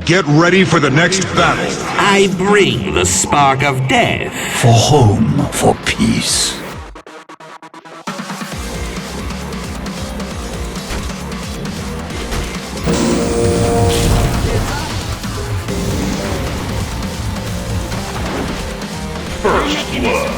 Get ready for the next battle. I bring the spark of death. For home, for peace. First blood.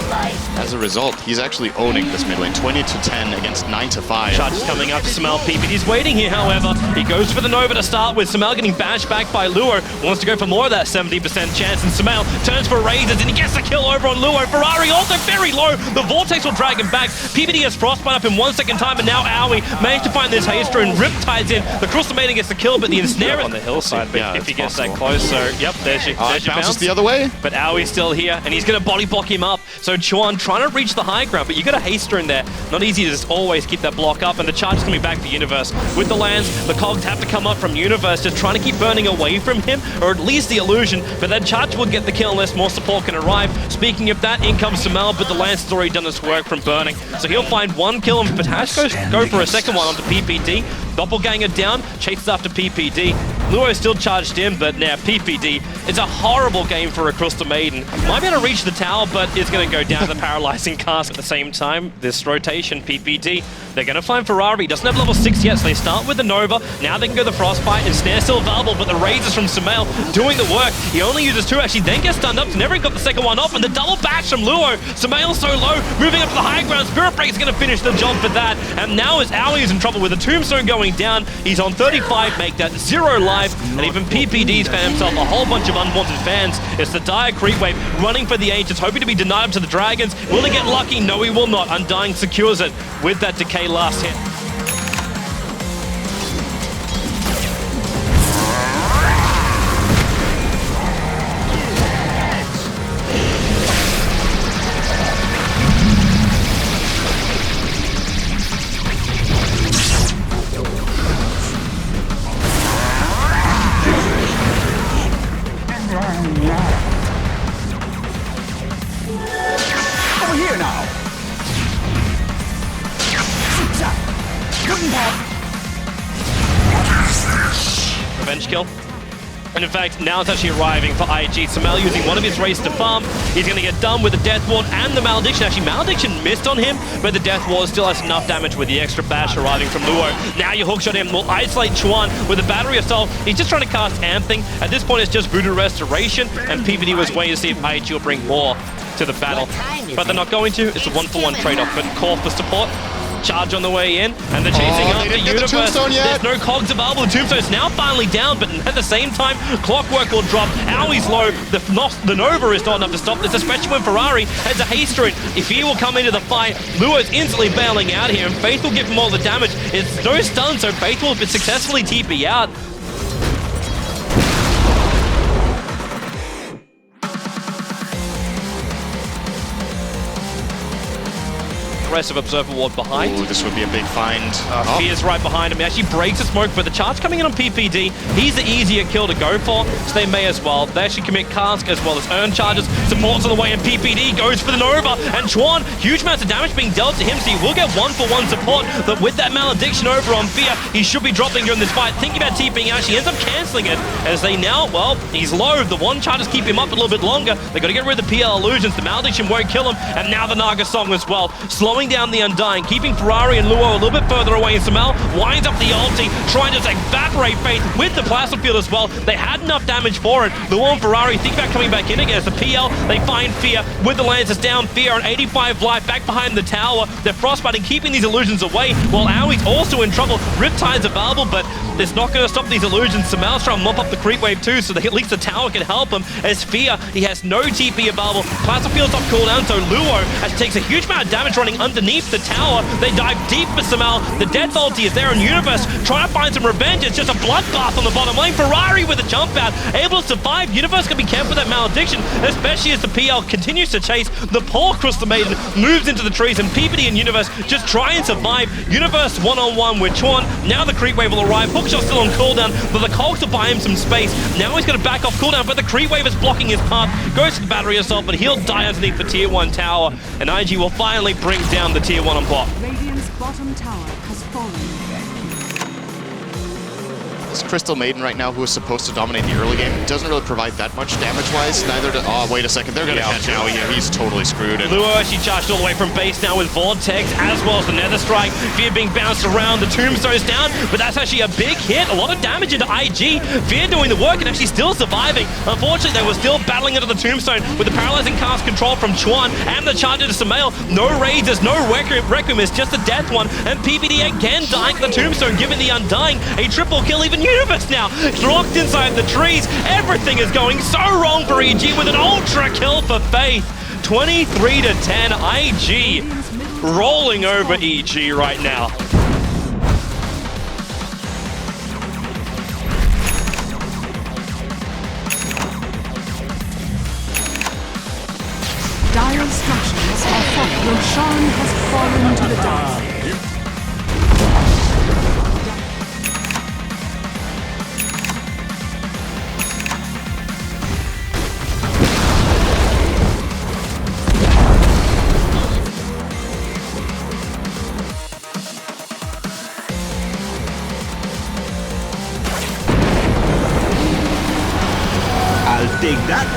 As a result, he's actually owning this mid lane, 20-10 against 9-5. Charge is coming up, Samel. PPD's waiting here, however. He goes for the Nova to start with. Samel getting bashed back by Luo. Wants to go for more of that 70% chance, and Samel turns for Razors, and he gets the kill over on Luo. Ferrari also very low. The Vortex will drag him back. PPD has Frostbite up in 1 second time, and now Aoi managed to find this haster, and Riptide's in. The Cross the Maiden gets the kill, but the ensnare on the hillside. But yeah, if he gets that close, so yep, there's your bounce. The other way. But Aoi's still here, and he's going to body block him up. So Chuan trying to reach the high ground, but you got a haster in there. Not easy to just always keep that block up, and the charge is coming back for Universe. With the lands, the cogs have to come up from Universe, just trying to keep burning away from him, or at least the illusion, but that charge will get the kill unless more support can arrive. Speaking of that, in comes Samel, but the lance has already done its work from burning. So he'll find one kill, and Patash go for a second one onto PPD. Doppelganger down, chases after PPD. Luo is still charged in, but now PPD, it's a horrible game for Across the Maiden. Might be able to reach the tower, but it's going to go down to the paralyzing cast at the same time. This rotation, PPD, they're going to find Ferrari. Doesn't have level 6 yet, so they start with the Nova. Now they can go the Frostbite, and Snare still available, but the Razors from Samel doing the work. He only uses 2, actually then gets stunned up, so never got the second one off, and the double bash from Luo. Samel so low, moving up to the high ground. Spirit Break is going to finish the job for that, and now as Aoi is in trouble with the Tombstone going down, he's on 35, make that 0 life, and even PPD's found himself a whole bunch of unwanted fans. It's the dire creep wave running for the Ancients, hoping to be denied up to the Dragons. Will he get lucky? No, he will not. Undying secures it with that decay last hit. Over here now. Revenge kill. And in fact, now it's actually arriving for IG. Samel using one of his rays to farm. He's going to get done with the Death Ward and the Malediction. Actually, Malediction missed on him, but the Death Ward still has enough damage with the extra bash arriving from Luo. Now you hookshot him. Will isolate Chuan with a battery assault. He's just trying to cast Anthing. At this point, it's just Voodoo Restoration, and PPD was waiting to see if IG will bring more to the battle. But they're not going to. It's a 1-for-1 trade-off, but call for support. Charge on the way in, and they're chasing after Universe. There's no cogs available. The Tombstone is now finally down, but at the same time, Clockwork will drop. Aoi's low. The Nova is not enough to stop this, especially when Ferrari has a haster in. If he will come into the fight, Luo is instantly bailing out here, and Faith will give him all the damage. It's no stun, so Faith will successfully TP out. Aggressive Observer Ward behind. Ooh, this would be a big find. Fear's right behind him. He actually breaks the smoke, but the charge coming in on PPD, he's the easier kill to go for, so they may as well. They actually commit Cask as well as earn charges. Support's on the way, and PPD goes for the Nova. And Chuan, huge amounts of damage being dealt to him, so he will get 1-for-1 support. But with that Malediction over on Fear, he should be dropping during this fight. Thinking about TPing out, he ends up cancelling it as they now, well, he's low. The one charges keep him up a little bit longer. They got to get rid of the PL illusions. The Malediction won't kill him, and now the Naga Song as well. Slowing down the Undying, keeping Ferrari and Luo a little bit further away, and Samel winds up the ulti, trying to evaporate Faith with the Plasma Field as well. They had enough damage for it. Luo and Ferrari think about coming back in against the PL. They find Fear with the Lancers down. Fear on 85 life, back behind the tower. They're frostbiting, keeping these illusions away, while Aoi's also in trouble. Riptide's available, but it's not going to stop these illusions. Samel's trying to mop up the creep wave too, so that at least the tower can help him. As Fear, he has no TP available. Plasma Field's off cooldown, so Luo takes a huge amount of damage running underneath the tower. They dive deep for Samel. The Death ulti is there in Universe, trying to find some revenge. It's just a bloodbath on the bottom lane. Ferrari with a jump out, able to survive. Universe can be careful with that Malediction, especially as the PL continues to chase. The poor Cross the Maiden moves into the trees, and PPD and Universe just try and survive. Universe one-on-one with Chuan. Now the creep wave will arrive. Hookshot's still on cooldown, but the Cogs will buy him some space. Now he's going to back off cooldown, but the creep wave is blocking his path. Goes to the battery assault, but he'll die underneath the tier 1 tower, and IG will finally bring down the tier 1 on bot. Radiant's bottom tower has fallen. this Crystal Maiden right now, who is supposed to dominate the early game, doesn't really provide that much damage-wise. Neither do... Oh, wait a second. They're going to catch Owie here. He's totally screwed. And Luo actually charged all the way from base now with Vortex, as well as the Nether Strike. Fear being bounced around. The Tombstone's down, but that's actually a big hit. A lot of damage into IG. Fear doing the work and actually still surviving. Unfortunately, they were still battling into the Tombstone with the paralyzing cast control from Chuan and the charge into Sumail. No Raiders, no Requiem, it's just a death one. And PPD again dying to the Tombstone, giving the Undying a triple kill. Even Universe now locked inside the trees. Everything is going so wrong for EG with an ultra kill for Faith. 23-10, IG rolling over EG right now. Dire structures are fought. Roshan has fallen to the dark. I'll take that.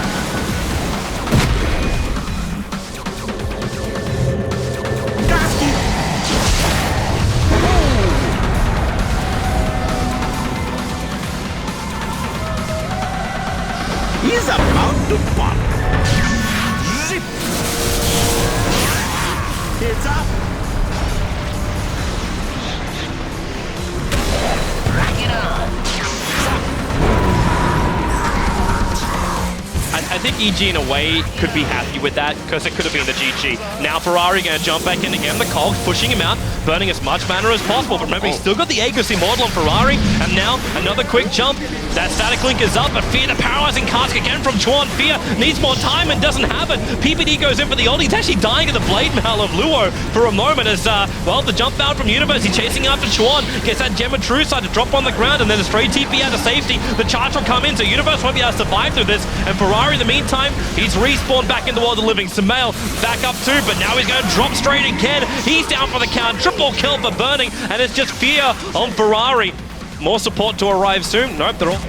He's about to pop. Zip. It's up. Bring it on. I think EG in a way could be happy with that because it could have been the GG. Now Ferrari going to jump back in again. The Cogs pushing him out, burning as much mana as possible. But remember, he's still got the Aegis Immortal on Ferrari. And now another quick jump. That static link is up, but Fear, the paralyzing cask again from Chuan. Fear needs more time and doesn't have it. PPD goes in for the ult. He's actually dying to the blade mail of Luo for a moment as, well, the jump out from Universe. He's chasing after Chuan. Gets that Gem of True Sight to drop on the ground and then a straight TP out of safety. The charge will come in, so Universe won't be able to survive through this. And Ferrari, in the meantime, he's respawned back in the world of living. Sumail back up too, but now he's going to drop straight again. He's down for the count. Triple kill for Burning, and it's just Fear on Ferrari. More support to arrive soon. Nope, they're all...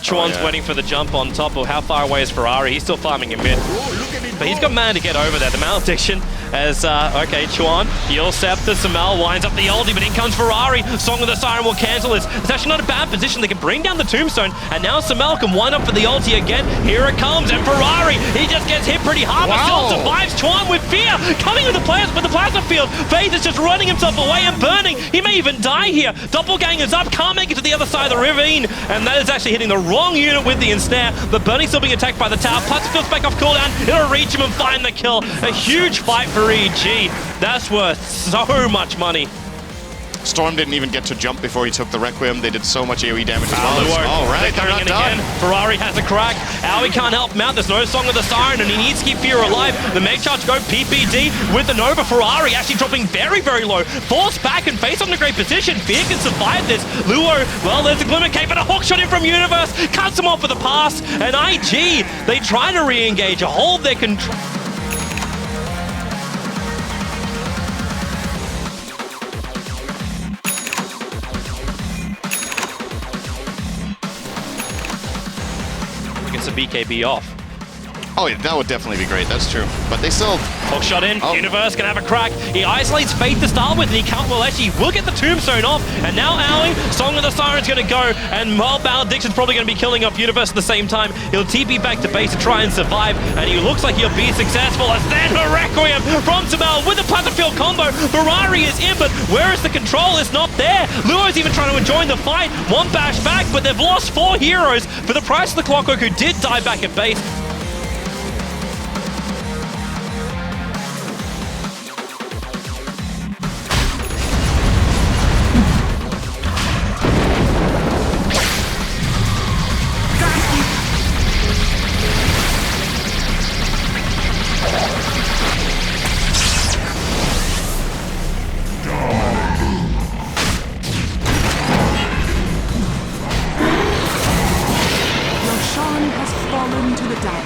Chuan's waiting for the jump on top. Of how far away is Ferrari? He's still farming in mid. But he's got mana to get over there. The malediction as, okay, Chuan, heal Scepter, Sumail winds up the ulti, but in comes Ferrari. Song of the Siren will cancel this. It's actually not a bad position. They can bring down the Tombstone, and now Sumail can wind up for the ulti again. Here it comes, and Ferrari, he just gets hit pretty hard, but still survives. Chuan with Fear, coming with the plasma field. Faith is just running himself away and Burning. He may even die here. Doppelganger's up, can't make it to the other side of the ravine, and that is actually hitting the wrong unit with the ensnare. But Burning still being attacked by the tower. Plasma field's back off cooldown. It'll reach him and find the kill. A huge fight for EG. That's worth so much money. Storm didn't even get to jump before he took the Requiem. They did so much AoE damage as well. Oh, right, they're not done. Ferrari has a crack. Owie can't help him out. There's no Song of the Siren, and he needs to keep Fear alive. The Meg Charge go PPD with the Nova. Ferrari actually dropping very, very low. Forced back and face on a great position. Fear can survive this. Luo, well, there's a Glimmer Cape and a hook shot in from Universe. Cuts him off for the pass. And IG, they try to re-engage, hold their control. Gets a BKB off. Oh, yeah, that would definitely be great. That's true. But they still... Hook shot in. Universe can have a crack. He isolates Faith to start with, and he can't... Well, actually, we'll get the Tombstone off. And now Owie, Song of the Siren's going to go. And Malediction's probably going to be killing off Universe at the same time. He'll TP back to base to try and survive. And he looks like he'll be successful. As then a Requiem from Sumail with the Plasmafield combo. Ferrari is in, but where is the control? It's not there. Luo's even trying to join the fight. One bash back, but they've lost 4 heroes for the price of the Clockwork, who did die back at base. fallen to the dark.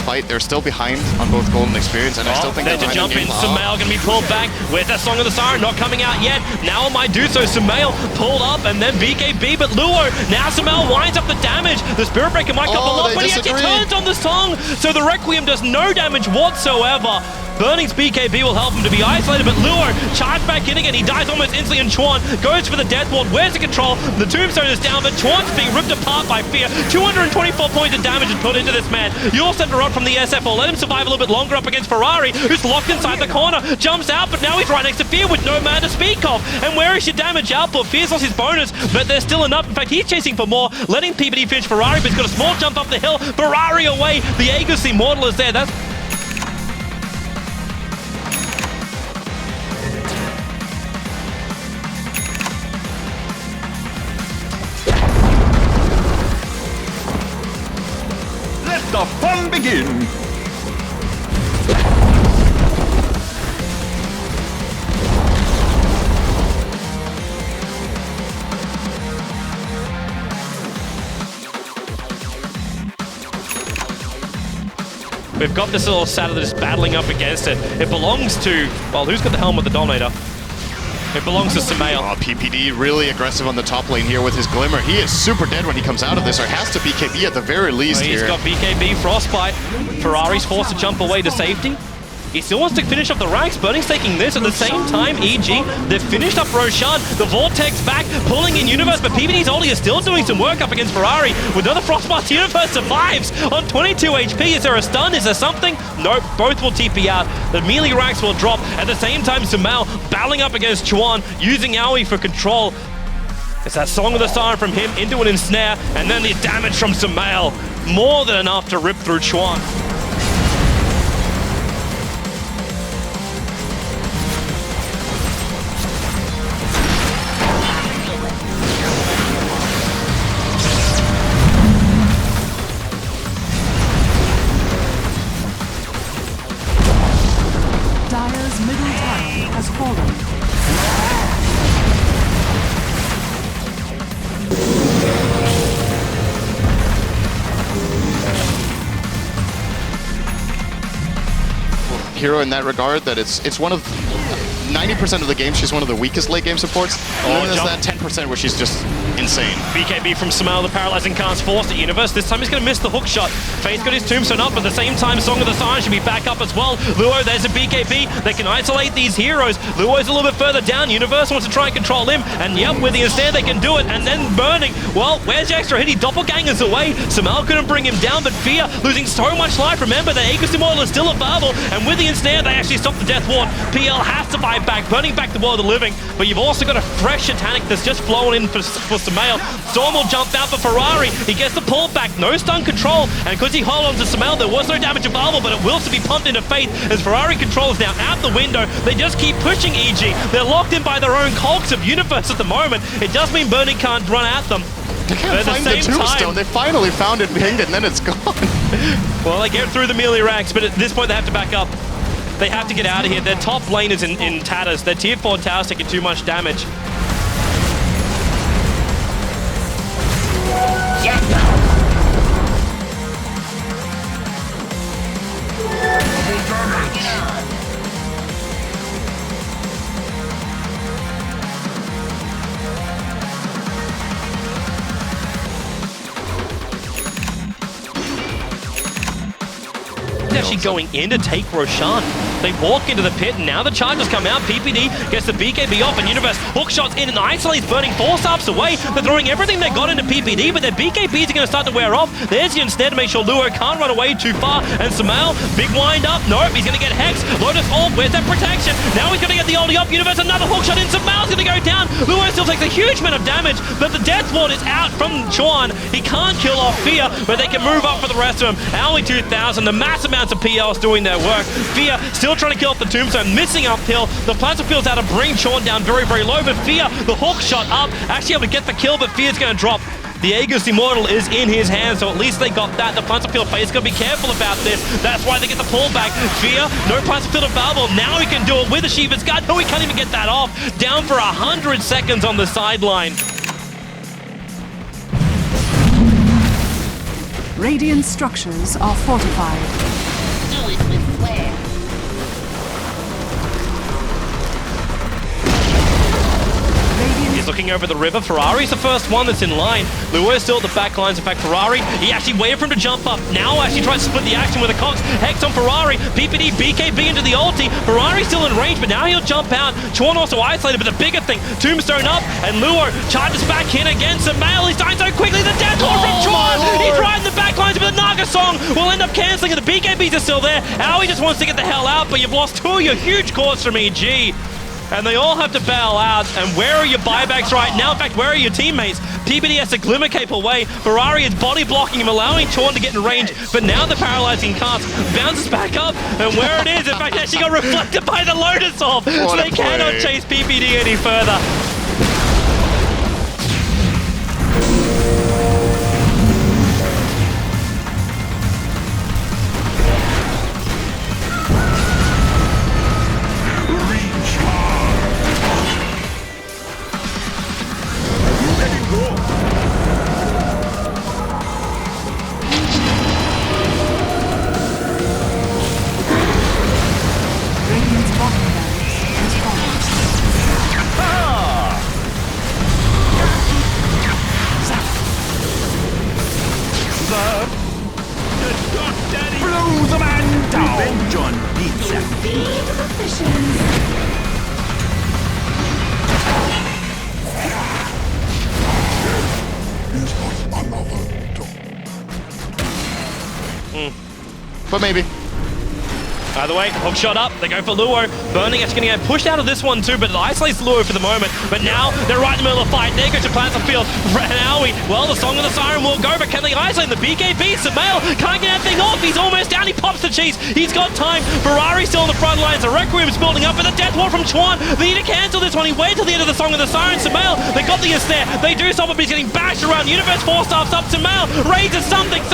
Fight, they're still behind on both gold and experience, and I still think they're they're to jump in. behind Sumail going to be pulled back. Where's that Song of the Siren? Not coming out yet. Now might do so. Sumail pulled up, and then BKB, but Luo. Now Sumail winds up the damage. The Spirit Breaker might couple up, but he actually turns on the Song, so the Requiem does no damage whatsoever. Burning's BKB will help him to be isolated, but Luo charged back in again. He dies almost instantly, and Chuan goes for the Death Ward. Where's the control? The Tombstone is down, but Chuan's being ripped apart by Fear. 224 points of damage is put into this man. You also interrupt from the SFL. Let him survive a little bit longer up against Ferrari, who's locked inside the corner. Jumps out, but now he's right next to Fear with no man to speak of. And where is your damage output? Fear's lost his bonus, but there's still enough. In fact, he's chasing for more, letting PPD finish Ferrari, but he's got a small jump up the hill. Ferrari away. The Aegis Immortal is there. That's The fun begin! We've got this little saddle that is battling up against it. It belongs to, well, who's got the helm of the Dominator? It belongs to Sumail. Oh, PPD really aggressive on the top lane here with his Glimmer. He is super dead when he comes out of this, or has to BKB at the very least here. He's got BKB, Frostbite. Ferrari's forced to jump away to safety. He still wants to finish up the ranks. Burning's taking this at the same time. EG, they've finished up Roshan. The Vortex back, pulling in Universe, but PPD's ulti is still doing some work up against Ferrari. With another Frostbite, Universe survives on 22 HP. Is there a stun? Is there something? Nope, both will TP out. The melee ranks will drop. At the same time, Sumail battling up against Chuan, using Aoi for control. It's that Song of the Siren from him into an ensnare, and then the damage from Sumail. More than enough to rip through Chuan. Dire's middle tower has fallen. Hero in that regard, that it's one of 90% of the game she's one of the weakest late game supports. And then there's that 10% where she's just insane. BKB from Sumail, the paralyzing cast forced at Universe. This time he's going to miss the hook shot. Fate's got his Tombstone up, but at the same time, Song of the Siren should be back up as well. Luo, there's a BKB. They can isolate these heroes. Luo's a little bit further down. Universe wants to try and control him, and yep, with the ensnare they can do it. And then Burning, well, where's the extra hit? He doppelgangers away. Sumail couldn't bring him down, but Fear losing so much life. Remember, the Aegis Immortal is still available, and with the ensnare, they actually stop the Death Ward. PL has to fight back, Burning back the world of living, but you've also got a fresh Titanic that's just flown in for Sumail. Storm will jump out for Ferrari. He gets the pull back, no stun control, and because he holds on to Sumail, there was no damage available, but it will still be pumped into Faith as Ferrari controls now out the window. They just keep pushing EG. They're locked in by their own cogs of Universe at the moment. It does mean Burning can't run at them. They can't find the Tombstone. They finally found it, pinged it, and then it's gone. Well, they get through the melee ranks, but at this point they have to back up. They have to get out of here. Their top lane is in tatters. Their tier 4 tower's taking too much damage. Actually going in to take Roshan. They walk into the pit, and now the charges come out. PPD gets the BKB off, and Universe hook shots in and isolates Burning 4 stops away. They're throwing everything they got into PPD, but their BKBs are going to start to wear off. There's the instead to make sure Luo can't run away too far, and Sumail, big wind up. Nope, he's going to get Hex. Lotus ult, where's that protection? Now he's going to get the ulti up. Universe, another hook shot in. Sumail's going to go down. Luo still takes a huge amount of damage, but the Death Ward is out from Chuan. He can't kill off Fear, but they can move up for the rest of them. Aoi 2000, the mass amounts of PLs doing their work. Fear still trying to kill off the Tombstone, missing uphill. The plasma field's out to bring Chuan down very, very low, but Fear, the hook shot up, actually able to get the kill, but Fear's going to drop. The Aegis Immortal is in his hand, so at least they got that. The Plants of Field Face got to be careful about this. That's why they get the pullback. Fear, no Plants of Field available. Now he can do it with a Shiva's Guard. No, he can't even get that off. Down for 100 seconds on the sideline. Radiant structures are fortified. Do it with flair. He's looking over the river. Ferrari's the first one that's in line. Luo is still at the back lines. In fact, Ferrari, he actually waited for him to jump up. Now actually tries to split the action with a Cox. Hex on Ferrari. PPD, BKB into the ulti. Ferrari's still in range, but now he'll jump out. Chuan also isolated, but the bigger thing, Tombstone up, and Luo charges back in against Samael. He's dying so quickly. The death wall from Chuan. He's right in the back lines, but the Naga song will end up cancelling it. The BKBs are still there. Aoi just wants to get the hell out, but you've lost two of your huge cores from EG. And they all have to bail out. And where are your buybacks right now? In fact, where are your teammates? PPD has to glimmer cape away. Ferrari is body blocking him, allowing Chuan to get in range. But now the paralyzing cast bounces back up. And where it is, in fact, actually got reflected by the Lotus Orb. So they cannot chase PPD any further. But maybe. Either way, hook shot up, they go for Luo. Burning actually going to get pushed out of this one too, but it isolates Luo for the moment. But now, they're right in the middle of the fight. There goes to Plants of Field. And Aoi, well, the Song of the Siren will go, but can they isolate the BKB? Samael can't get that thing off. He's almost down. He pops the cheese. He's got time. Ferrari still on the front lines. The Requiem's building up, but the Death Ward from Chuan. They need to cancel this one. He waited till the end of the Song of the Siren. Samael, they got the snare. They do stop him, but he's getting bashed around. Universe 4 staffs up. Samael raises something.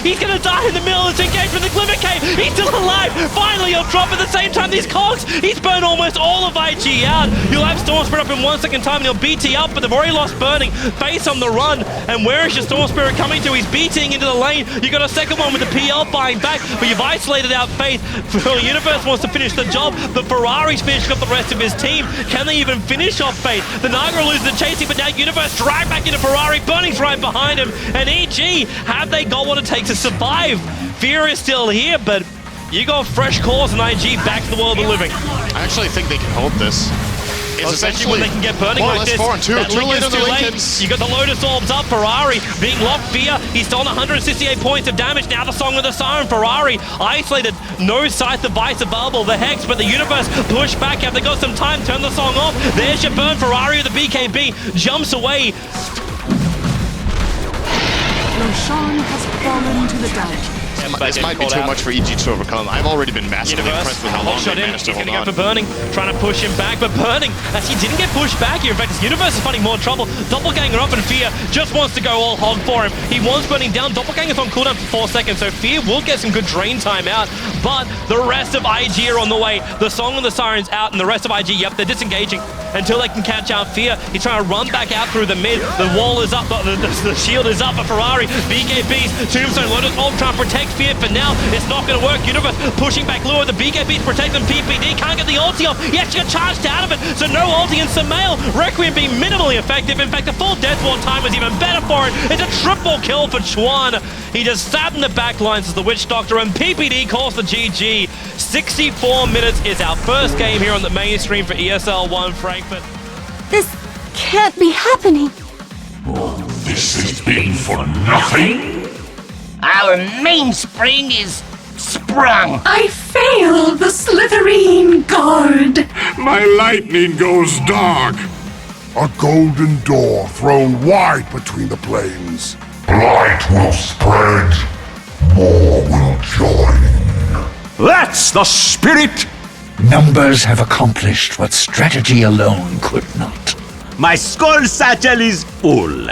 He's going to die in the middle of this engagement. The Glimmer Cave. He's still alive. Finally, he'll drop at the same time. These cogs, he's burned almost all of IG out. You'll have Storm Spirit up in 1 second time and he'll BT up, but they've already lost Burning. Face on the run. And where is your Storm Spirit coming to? He's BTing into the lane. You got a second one with the PL buying back, but you've isolated out Faith. Universe wants to finish the job. The Ferrari's finishing up the rest of his team. Can they even finish off Faith? The Naga loses the chasing, but now Universe dragged back into Ferrari. Burning's right behind him. And EG, have they got what it takes to survive? Fear is still here, but you got fresh cores and IG back to the world of living. I actually think they can hold this. Well, especially when they can get Burning like this. 4 and 2. That Too late is on the too late. Lincolns. You got the Lotus Orbs up. Ferrari being locked. Fear. He's stolen 168 points of damage. Now the Song of the Siren. Ferrari isolated. No Scythe device available. The Hex, but the Universe pushed back. Have they got some time? Turn the song off. There's your burn. Ferrari with the BKB jumps away. Roshan has fallen to the dungeon. This might be too much for EG to overcome. I've already been massively impressed with how long they managed to hold on. He's going to go for Burning, trying to push him back, but Burning actually didn't get pushed back here. In fact, his Universe is finding more trouble. Doppelganger up, and Fear just wants to go all hog for him. He wants Burning down. Doppelganger's on cooldown for 4 seconds, so Fear will get some good drain time out, but the rest of IG are on the way. The Song of the Siren's out, and the rest of IG, yep, they're disengaging until they can catch out Fear. He's trying to run back out through the mid. The wall is up, the shield is up for Ferrari. BKBs, Tombstone, Lotus Orb trying to protect Fear, but now it's not going to work. Universe pushing back Luo. The BKB to protect them. PPD can't get the ulti off. He actually got charged out of it. So no ulti in Samael. Requiem being minimally effective. In fact, the full Death Ward time was even better for it. It's a triple kill for Chuan. He just stabbed in the back lines as the Witch Doctor, and PPD calls the GG. 64 minutes is our first game here on the main stream for ESL One Frankfurt. This can't be happening. This has been for nothing? Our mainspring is sprung. I failed the Slytherin guard. My lightning goes dark. A golden door thrown wide between the plains. Blight will spread. More will join. That's the spirit! Numbers have accomplished what strategy alone could not. My skull satchel is full.